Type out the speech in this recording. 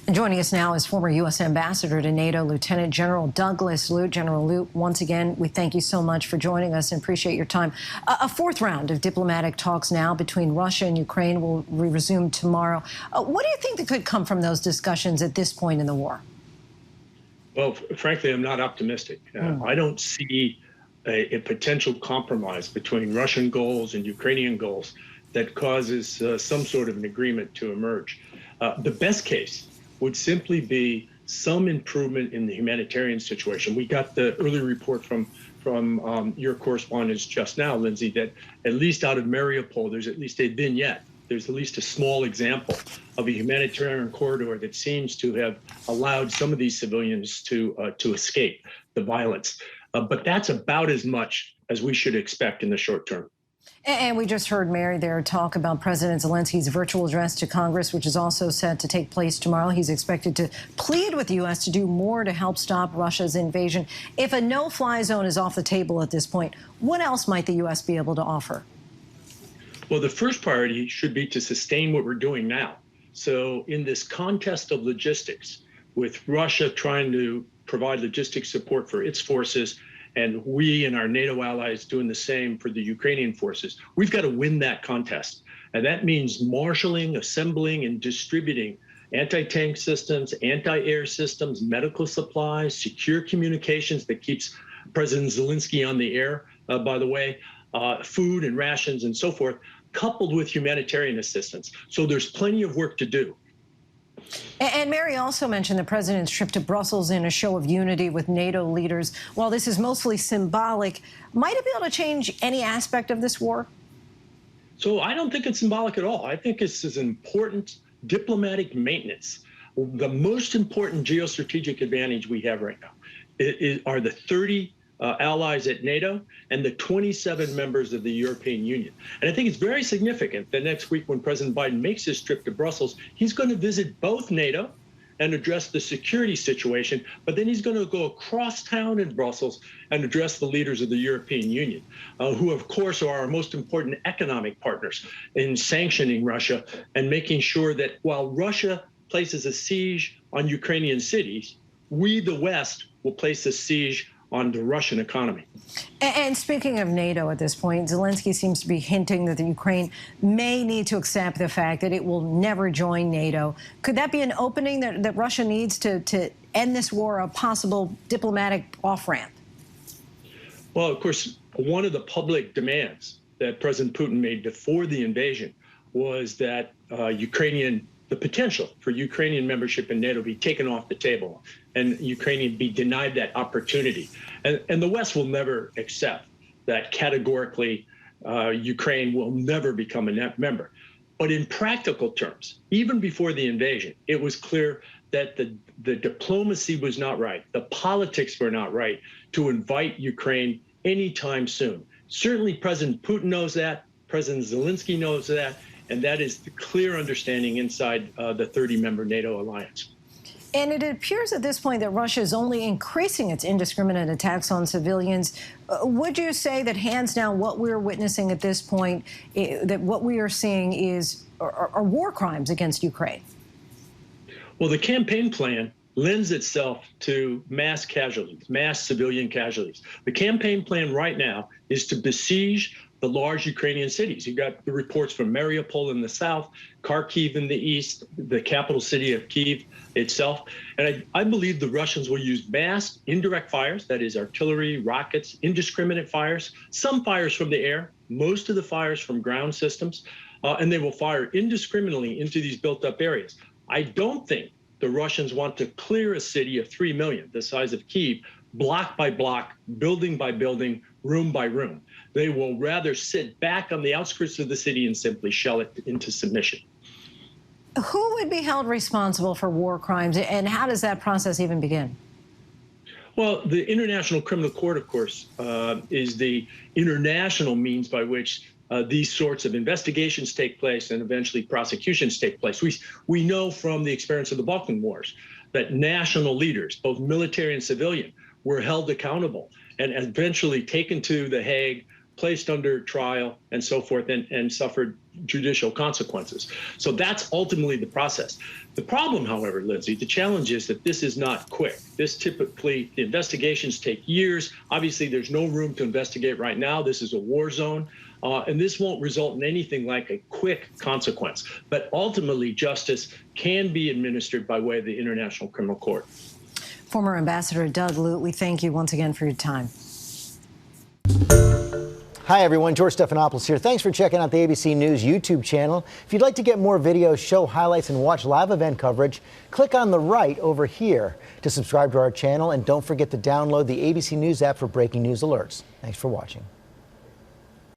And joining us now is former U.S. Ambassador to NATO, Lieutenant General Douglas Lute. General Lute, once again, we thank you so much for joining us and appreciate your time. A fourth round of diplomatic talks now between Russia and Ukraine will resume tomorrow. What do you think that could come from those discussions at this point in the war? Well, frankly, I'm not optimistic. I don't see a potential compromise between Russian goals and Ukrainian goals that causes some sort of an agreement to emerge. The best case would simply be some improvement in the humanitarian situation. We got the early report from your correspondence just now, Lindsay, that at least out of Mariupol, there's at least a vignette. There's at least a small example of a humanitarian corridor that seems to have allowed some of these civilians to escape the violence. But that's about as much as we should expect in the short term. And we just heard Mary there talk about President Zelensky's virtual address to Congress, which is also set to take place tomorrow. He's expected to plead with the U.S. to do more to help stop Russia's invasion. If a no-fly zone is off the table at this point, what else might the U.S. be able to offer? Well, the first priority should be to sustain what we're doing now. So in this contest of logistics, with Russia trying to provide logistic support for its forces, and we and our NATO allies doing the same for the Ukrainian forces, we've got to win that contest. And that means marshaling, assembling, and distributing anti-tank systems, anti-air systems, medical supplies, secure communications that keeps President Zelensky on the air, by the way, food and rations and so forth, coupled with humanitarian assistance. So there's plenty of work to do. And Mary also mentioned the president's trip to Brussels in a show of unity with NATO leaders. While this is mostly symbolic, might it be able to change any aspect of this war? So I don't think it's symbolic at all. I think this is important diplomatic maintenance. The most important geostrategic advantage we have right now are the 30 allies at NATO and the 27 members of the European Union. And I think it's very significant that next week when President Biden makes his trip to Brussels, he's going to visit both NATO and address the security situation, but then he's going to go across town in Brussels and address the leaders of the European Union, who of course are our most important economic partners in sanctioning Russia and making sure that while Russia places a siege on Ukrainian cities, we, the West, will place a siege on the Russian economy. And speaking of NATO at this point, Zelensky seems to be hinting that the Ukraine may need to accept the fact that it will never join NATO. Could that be an opening that Russia needs to end this war, a possible diplomatic off-ramp? Well, of course, one of the public demands that President Putin made before the invasion was that the potential for Ukrainian membership in NATO be taken off the table and Ukrainian be denied that opportunity. And the West will never accept that categorically Ukraine will never become a member. But in practical terms, even before the invasion, it was clear that the diplomacy was not right. The politics were not right to invite Ukraine anytime soon. Certainly President Putin knows that, President Zelensky knows that, and that is the clear understanding inside the 30-member NATO alliance. And it appears at this point that Russia is only increasing its indiscriminate attacks on civilians. Would you say that hands down what we're witnessing at this point, that what we are seeing are war crimes against Ukraine? Well, the campaign plan lends itself to mass casualties, mass civilian casualties. The campaign plan right now is to besiege the large Ukrainian cities. You've got the reports from Mariupol in the south, Kharkiv in the east, the capital city of Kyiv itself. And I believe the Russians will use mass indirect fires, that is artillery, rockets, indiscriminate fires, some fires from the air, most of the fires from ground systems, and they will fire indiscriminately into these built-up areas. I don't think the Russians want to clear a city of 3 million, the size of Kyiv, block by block, building by building, room by room. They will rather sit back on the outskirts of the city and simply shell it into submission. Who would be held responsible for war crimes, and how does that process even begin? Well, the International Criminal Court, of course, is the international means by which these sorts of investigations take place and eventually prosecutions take place. We know from the experience of the Balkan Wars that national leaders, both military and civilian, were held accountable and eventually taken to The Hague placed under trial and so forth and suffered judicial consequences. So that's ultimately the process. The problem, however, Lindsay, the challenge is that this is not quick. This typically, the investigations take years. Obviously, there's no room to investigate right now. This is a war zone. And this won't result in anything like a quick consequence. But ultimately, justice can be administered by way of the International Criminal Court. Former Ambassador Doug Lute, we thank you once again for your time. Hi, everyone. George Stephanopoulos here. Thanks for checking out the ABC News YouTube channel. If you'd like to get more videos, show highlights, and watch live event coverage, click on the right over here to subscribe to our channel. And don't forget to download the ABC News app for breaking news alerts. Thanks for watching.